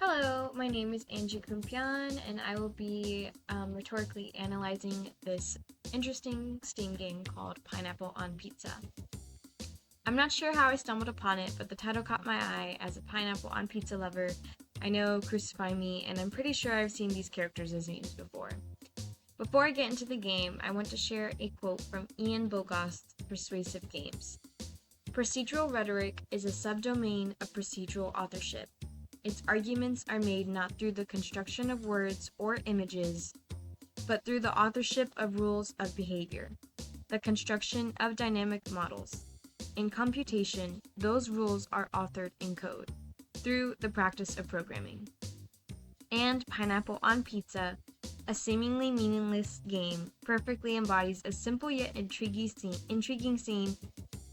Hello, my name is Angie Kumpian, and I will be rhetorically analyzing this interesting Steam game called Pineapple on Pizza. I'm not sure how I stumbled upon it, but the title caught my eye. As a pineapple on pizza lover, I know Crucify Me, and I'm pretty sure I've seen these characters as memes before. Before I get into the game, I want to share a quote from Ian Bogost's Persuasive Games. Procedural rhetoric is a subdomain of procedural authorship. Its arguments are made not through the construction of words or images, but through the authorship of rules of behavior, the construction of dynamic models. In computation, those rules are authored in code, through the practice of programming. And Pineapple on Pizza, a seemingly meaningless game, perfectly embodies a simple yet intriguing scene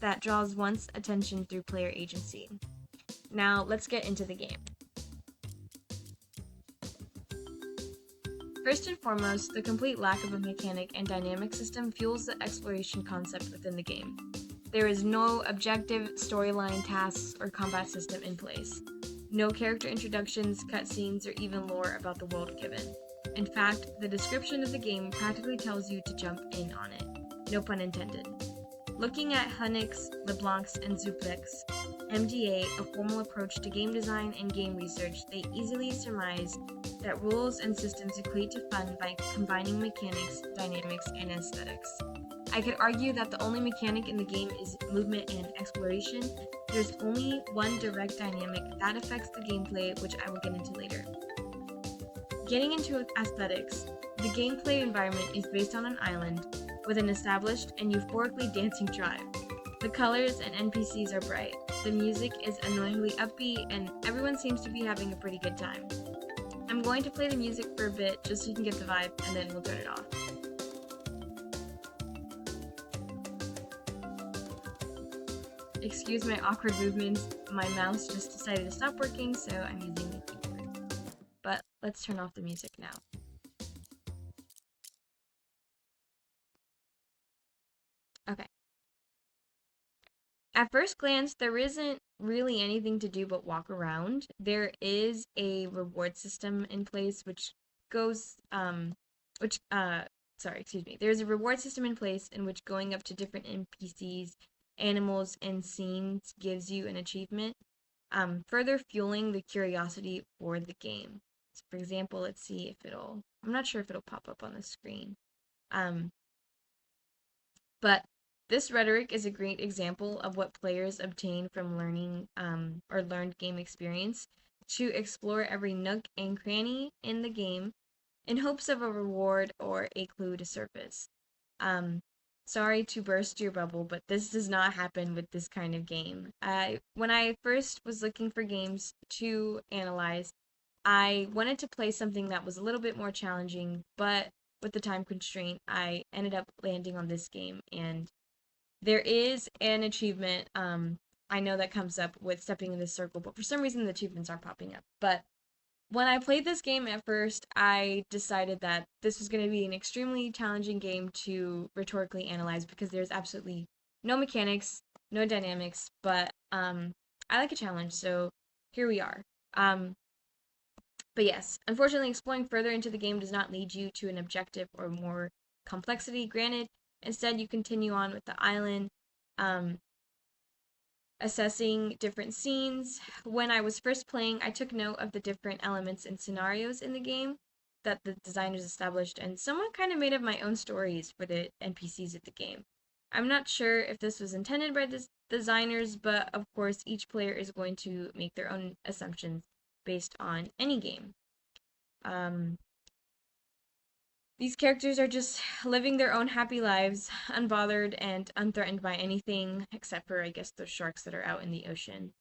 that draws one's attention through player agency. Now, let's get into the game. First and foremost, the complete lack of a mechanic and dynamic system fuels the exploration concept within the game. There is no objective, storyline, tasks, or combat system in place. No character introductions, cutscenes, or even lore about the world given. In fact, the description of the game practically tells you to jump in on it. No pun intended. Looking at Hunicke's, LeBlanc's, and Zubek's MDA, a formal approach to game design and game research, they easily surmise that rules and systems equate to fun by combining mechanics, dynamics, and aesthetics. I could argue that the only mechanic in the game is movement and exploration. There's only one direct dynamic that affects the gameplay, which I will get into later. Getting into aesthetics, the gameplay environment is based on an island with an established and euphorically dancing tribe. The colors and NPCs are bright. The music is annoyingly upbeat, and everyone seems to be having a pretty good time. I'm going to play the music for a bit just so you can get the vibe, and then we'll turn it off. Excuse my awkward movements, my mouse just decided to stop working, so I'm using the keyboard. But let's turn off the music now. Okay. At first glance, there isn't really anything to do but walk around. There is a reward system in place there's a reward system in place in which going up to different NPCs, animals, and scenes gives you an achievement, further fueling the curiosity for the game. So for example, let's see if I'm not sure if it'll pop up on the screen. But this rhetoric is a great example of what players obtain from learning or learned game experience to explore every nook and cranny in the game in hopes of a reward or a clue to surface. Sorry to burst your bubble, but this does not happen with this kind of game. When I first was looking for games to analyze, I wanted to play something that was a little bit more challenging, but with the time constraint, I ended up landing on this game, and there is an achievement, I know that comes up with stepping in this circle, but for some reason the achievements aren't popping up. But when I played this game at first, I decided that this was going to be an extremely challenging game to rhetorically analyze because there's absolutely no mechanics, no dynamics, but I like a challenge, so here we are. But yes, unfortunately, exploring further into the game does not lead you to an objective or more complexity. Granted, instead you continue on with the island, assessing different scenes. When I was first playing, I took note of the different elements and scenarios in the game that the designers established, and somewhat kind of made up my own stories for the NPCs of the game. I'm not sure if this was intended by the designers, but of course each player is going to make their own assumptions based on any game. These characters are just living their own happy lives, unbothered and unthreatened by anything, except for, I guess, those sharks that are out in the ocean.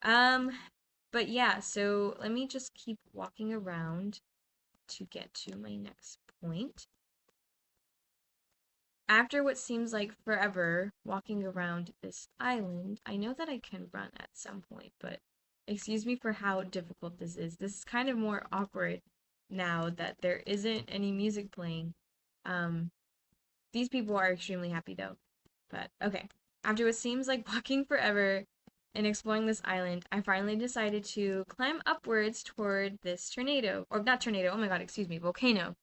But yeah, so let me just keep walking around to get to my next point. After what seems like forever walking around this island, I know that I can run at some point, but excuse me for how difficult this is. This is kind of more awkward now that there isn't any music playing. These people are extremely happy though. But okay. After what seems like walking forever, In exploring this island, I finally decided to climb upwards toward this tornado. Or not tornado, oh my god, excuse me, volcano.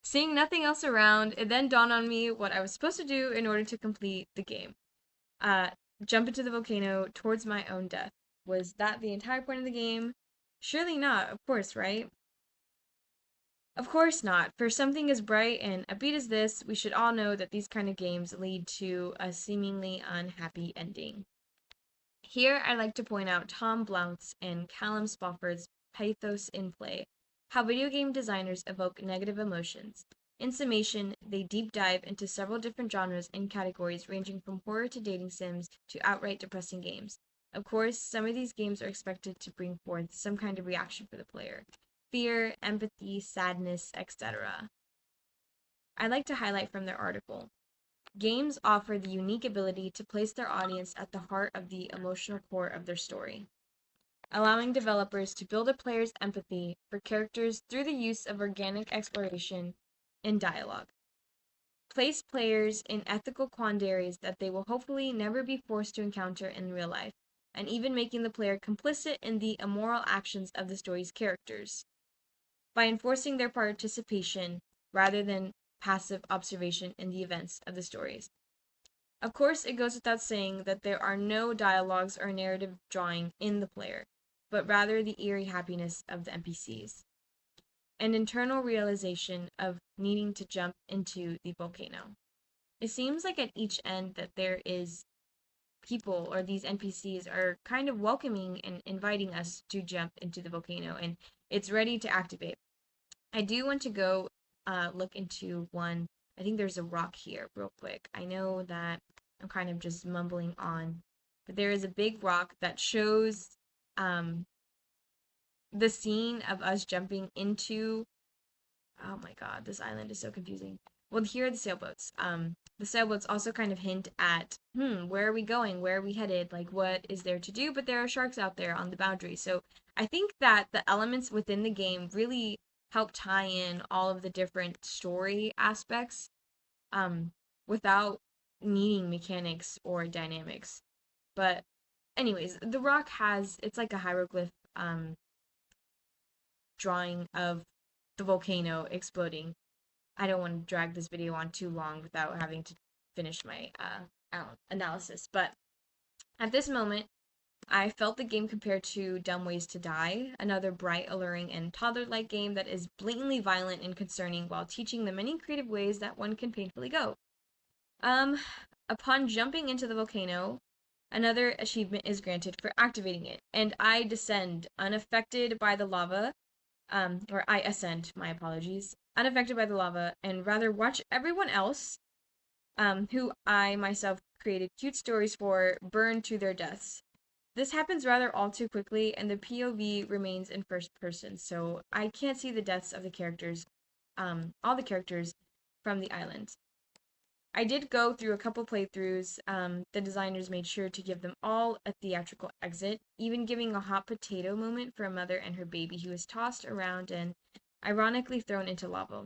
Seeing nothing else around, it then dawned on me what I was supposed to do in order to complete the game. Uh, jump into the volcano towards my own death. Was that the entire point of the game? Surely not, of course, right? Of course not. For something as bright and upbeat as this, we should all know that these kind of games lead to a seemingly unhappy ending. Here, I'd like to point out Tom Blount's and Callum Spawforth's Pathos in play, how video game designers evoke negative emotions. In summation, they deep dive into several different genres and categories ranging from horror to dating sims to outright depressing games. Of course, some of these games are expected to bring forth some kind of reaction for the player: fear, empathy, sadness, etc. I'd like to highlight from their article. Games offer the unique ability to place their audience at the heart of the emotional core of their story, allowing developers to build a player's empathy for characters through the use of organic exploration and dialogue. Place players in ethical quandaries that they will hopefully never be forced to encounter in real life, and even making the player complicit in the immoral actions of the story's characters, by enforcing their participation rather than passive observation in the events of the stories. Of course, it goes without saying that there are no dialogues or narrative drawing in the player, but rather the eerie happiness of the NPCs. An internal realization of needing to jump into the volcano. It seems like at each end that there is people, or these NPCs are kind of welcoming and inviting us to jump into the volcano, and it's ready to activate. I do want to go look into one. I think there's a rock here real quick. I know that I'm kind of just mumbling on, but there is a big rock that shows the scene of us jumping into. Oh my god, this island is so confusing. Well, here are the sailboats. The sailboats also kind of hint at, where are we going? Where are we headed? Like, what is there to do? But there are sharks out there on the boundary. So I think that the elements within the game really help tie in all of the different story aspects without needing mechanics or dynamics. But anyways, the rock it's like a hieroglyph drawing of the volcano exploding. I don't want to drag this video on too long without having to finish my analysis. But at this moment, I felt the game compared to Dumb Ways to Die, another bright, alluring, and toddler-like game that is blatantly violent and concerning while teaching the many creative ways that one can painfully go. Upon jumping into the volcano, another achievement is granted for activating it, and I descend unaffected by the lava, or I ascend, my apologies, unaffected by the lava, and rather watch everyone else, who I myself created cute stories for, burn to their deaths. This happens rather all too quickly, and the POV remains in first person, so I can't see the deaths of the characters, all the characters from the island. I did go through a couple playthroughs. The designers made sure to give them all a theatrical exit, even giving a hot potato moment for a mother and her baby who was tossed around and ironically thrown into lava.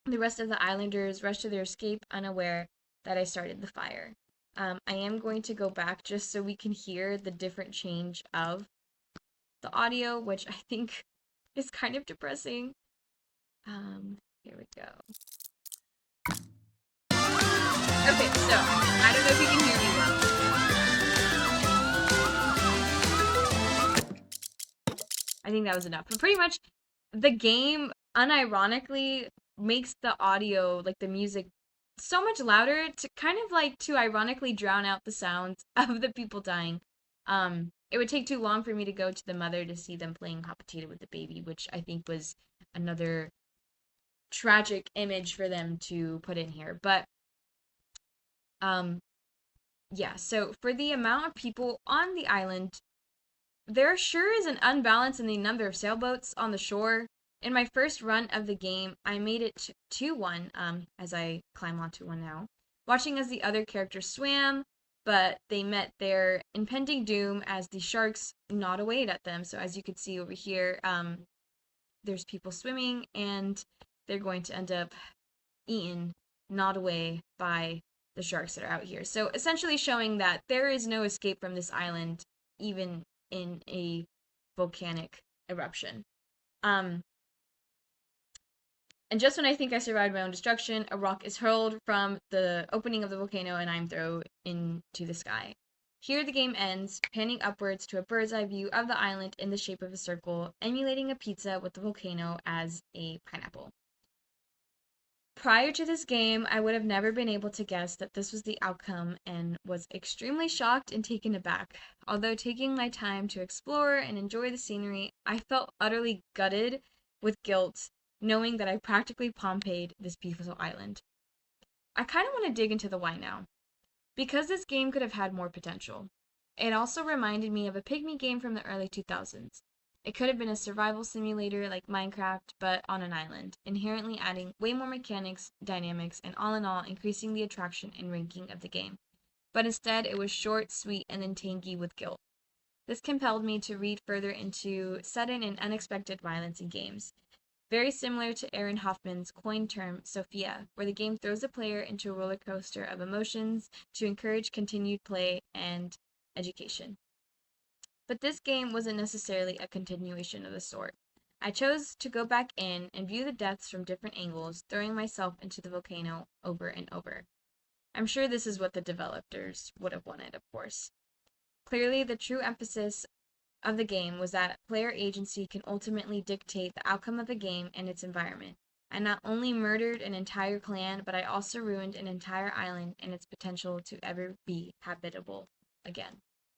The rest of the islanders rushed to their escape, unaware that I started the fire. I am going to go back just so we can hear the different change of the audio, which I think is kind of depressing. Here we go. Okay, so I don't know if you can hear me well. I think that was enough. But pretty much, the game unironically makes the audio, like the music, so much louder to kind of like to ironically drown out the sounds of the people dying. It would take too long for me to go to the mother to see them playing hot potato with the baby, which I think was another tragic image for them to put in here. But yeah, so for the amount of people on the island, there sure is an unbalance in the number of sailboats on the shore. In my first run of the game, I made it to one, as I climb onto one now, watching as the other characters swam, but they met their impending doom as the sharks gnawed away at them. So as you can see over here, there's people swimming, and they're going to end up eaten, gnawed away by the sharks that are out here. So essentially showing that there is no escape from this island even in a volcanic eruption. Um, and just when I think I survived my own destruction, a rock is hurled from the opening of the volcano and I'm thrown into the sky. Here the game ends, panning upwards to a bird's eye view of the island in the shape of a circle, emulating a pizza with the volcano as a pineapple. Prior to this game, I would have never been able to guess that this was the outcome and was extremely shocked and taken aback. Although taking my time to explore and enjoy the scenery, I felt utterly gutted with guilt, knowing that I practically Pompeii'd this beautiful island. I kind of want to dig into the why now, because this game could have had more potential. It also reminded me of a pygmy game from the early 2000s. It could have been a survival simulator like Minecraft, but on an island, inherently adding way more mechanics, dynamics, and all in all, increasing the attraction and ranking of the game. But instead, it was short, sweet, and then tangy with guilt. This compelled me to read further into sudden and unexpected violence in games, very similar to Aaron Hoffman's coined term, Sophia, where the game throws the player into a roller coaster of emotions to encourage continued play and education. But this game wasn't necessarily a continuation of the sort. I chose to go back in and view the deaths from different angles, throwing myself into the volcano over and over. I'm sure this is what the developers would have wanted, of course. Clearly, the true emphasis of the game was that player agency can ultimately dictate the outcome of the game and its environment. I not only murdered an entire clan, but I also ruined an entire island and its potential to ever be habitable again.